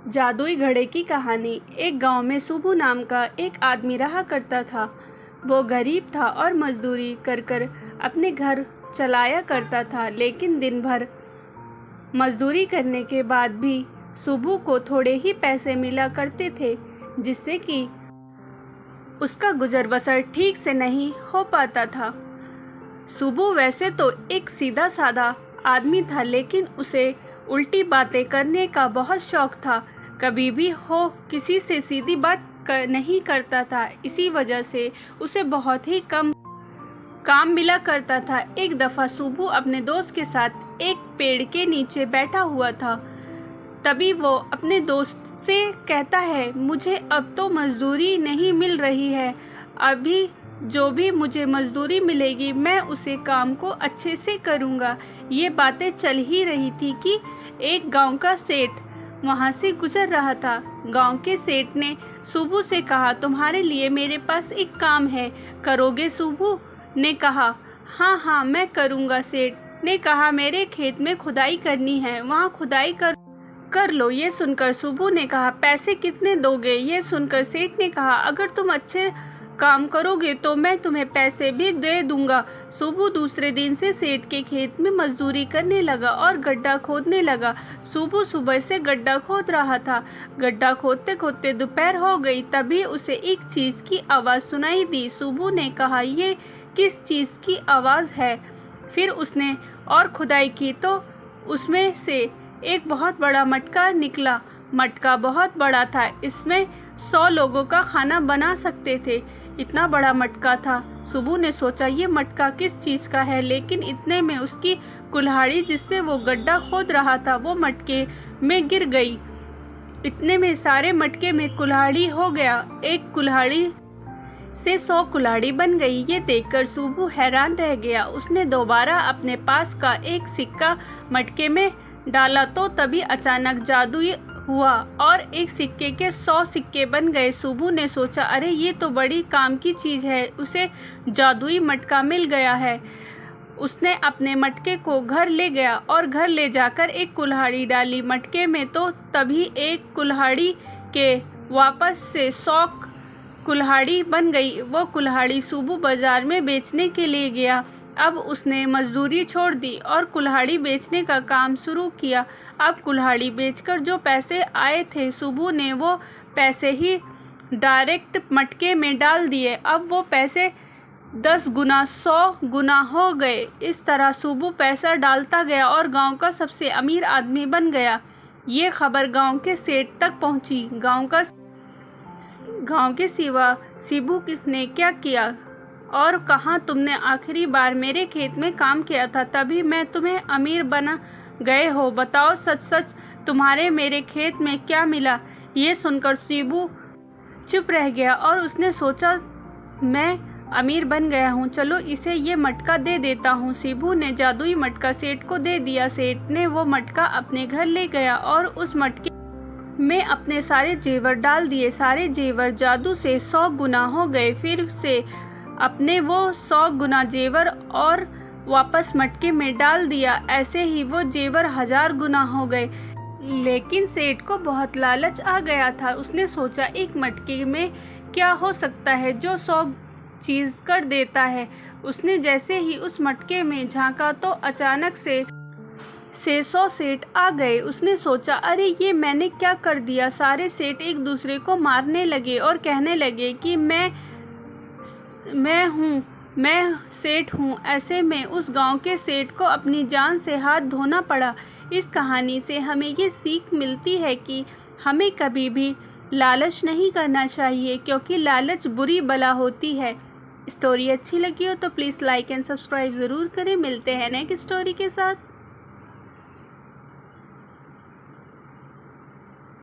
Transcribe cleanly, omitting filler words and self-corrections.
जादुई घड़े की कहानी। एक गांव में सुबू नाम का एक आदमी रहा करता था। वो गरीब था और मजदूरी कर कर अपने घर चलाया करता था, लेकिन दिन भर मजदूरी करने के बाद भी सुबू को थोड़े ही पैसे मिला करते थे, जिससे कि उसका गुजर बसर ठीक से नहीं हो पाता था। सुबू वैसे तो एक सीधा साधा आदमी था, लेकिन उसे उल्टी बातें करने का बहुत शौक था। कभी भी हो किसी से सीधी बात नहीं करता था, इसी वजह से उसे बहुत ही कम काम मिला करता था। एक दफ़ा सुबू अपने दोस्त के साथ एक पेड़ के नीचे बैठा हुआ था। तभी वो अपने दोस्त से कहता है, मुझे अब तो मजदूरी नहीं मिल रही है। अभी जो भी मुझे मजदूरी मिलेगी मैं उसे काम को अच्छे से करूँगा। ये बातें चल ही रही थी कि एक गांव का सेठ वहाँ से गुजर रहा था। गांव के सेठ ने सुबू से कहा, तुम्हारे लिए मेरे पास एक काम है, करोगे? सुबू ने कहा, हाँ हाँ मैं करूँगा। सेठ ने कहा, मेरे खेत में खुदाई करनी है, वहाँ खुदाई कर लो। ये सुनकर सुबू ने कहा, पैसे कितने दोगे? ये सुनकर सेठ ने कहा, अगर तुम अच्छे काम करोगे तो मैं तुम्हें पैसे भी दे दूंगा। सुबू दूसरे दिन से सेठ के खेत में मजदूरी करने लगा और गड्ढा खोदने लगा। सुबू सुबह से गड्ढा खोद रहा था। गड्ढा खोदते खोदते दोपहर हो गई। तभी उसे एक चीज़ की आवाज़ सुनाई दी। सुबू ने कहा, ये किस चीज़ की आवाज़ है? फिर उसने और खुदाई की तो उसमें से एक बहुत बड़ा मटका निकला। मटका बहुत बड़ा था, इसमें 100 लोगों का खाना बना सकते थे। इतना बड़ा मटका था। सुबू ने सोचा, ये मटका किस चीज़ का है, लेकिन इतने में उसकी कुल्हाड़ी जिससे वो गड्ढा खोद रहा था वो मटके में गिर गई। इतने में सारे मटके में कुल्हाड़ी हो गया। एक कुल्हाड़ी से 100 कुल्हाड़ी बन गई। ये देखकर सुबू हैरान रह गया। उसने दोबारा अपने पास का एक सिक्का मटके में डाला तो तभी अचानक जादू हुआ और एक सिक्के के 100 सिक्के बन गए। सुबू ने सोचा, अरे ये तो बड़ी काम की चीज़ है, उसे जादुई मटका मिल गया है। उसने अपने मटके को घर ले गया और घर ले जाकर एक कुल्हाड़ी डाली मटके में तो तभी एक कुल्हाड़ी के वापस से 100 कुल्हाड़ी बन गई। वो कुल्हाड़ी सुबू बाजार में बेचने के लिए गया। अब उसने मजदूरी छोड़ दी और कुल्हाड़ी बेचने का काम शुरू किया। अब कुल्हाड़ी बेचकर जो पैसे आए थे, सुबू ने वो पैसे ही डायरेक्ट मटके में डाल दिए। अब वो पैसे 10 गुना 100 गुना हो गए। इस तरह सुबू पैसा डालता गया और गांव का सबसे अमीर आदमी बन गया। ये खबर गांव के सेठ तक पहुंची। गांव के सिवा शिबू ने क्या किया और कहाँ तुमने आखिरी बार मेरे खेत में काम किया था, तभी मैं तुम्हें अमीर बना गए हो। बताओ सच सच, तुम्हारे मेरे खेत में क्या मिला? ये सुनकर शिबू चुप रह गया और उसने सोचा, मैं अमीर बन गया हूँ, चलो इसे ये मटका दे देता हूँ। शिबू ने जादुई मटका सेठ को दे दिया। सेठ ने वो मटका अपने घर ले गया और उस मटके में अपने सारे जेवर डाल दिए। सारे जेवर जादू से 100 गुना हो गए। फिर से अपने वो 100 गुना जेवर और वापस मटके में डाल दिया। ऐसे ही वो जेवर 1000 गुना हो गए। लेकिन सेठ को बहुत लालच आ गया था। उसने सोचा, एक मटके में क्या हो सकता है जो 100 चीज़ कर देता है। उसने जैसे ही उस मटके में झांका तो अचानक से 100 सेठ आ गए। उसने सोचा, अरे ये मैंने क्या कर दिया? सारे सेठ एक दूसरे को मारने लगे और कहने लगे कि मैं सेठ हूँ। ऐसे में उस गांव के सेठ को अपनी जान से हाथ धोना पड़ा। इस कहानी से हमें ये सीख मिलती है कि हमें कभी भी लालच नहीं करना चाहिए, क्योंकि लालच बुरी बला होती है। स्टोरी अच्छी लगी हो तो प्लीज़ लाइक एंड सब्सक्राइब ज़रूर करें। मिलते हैं नेक्स्ट स्टोरी के साथ।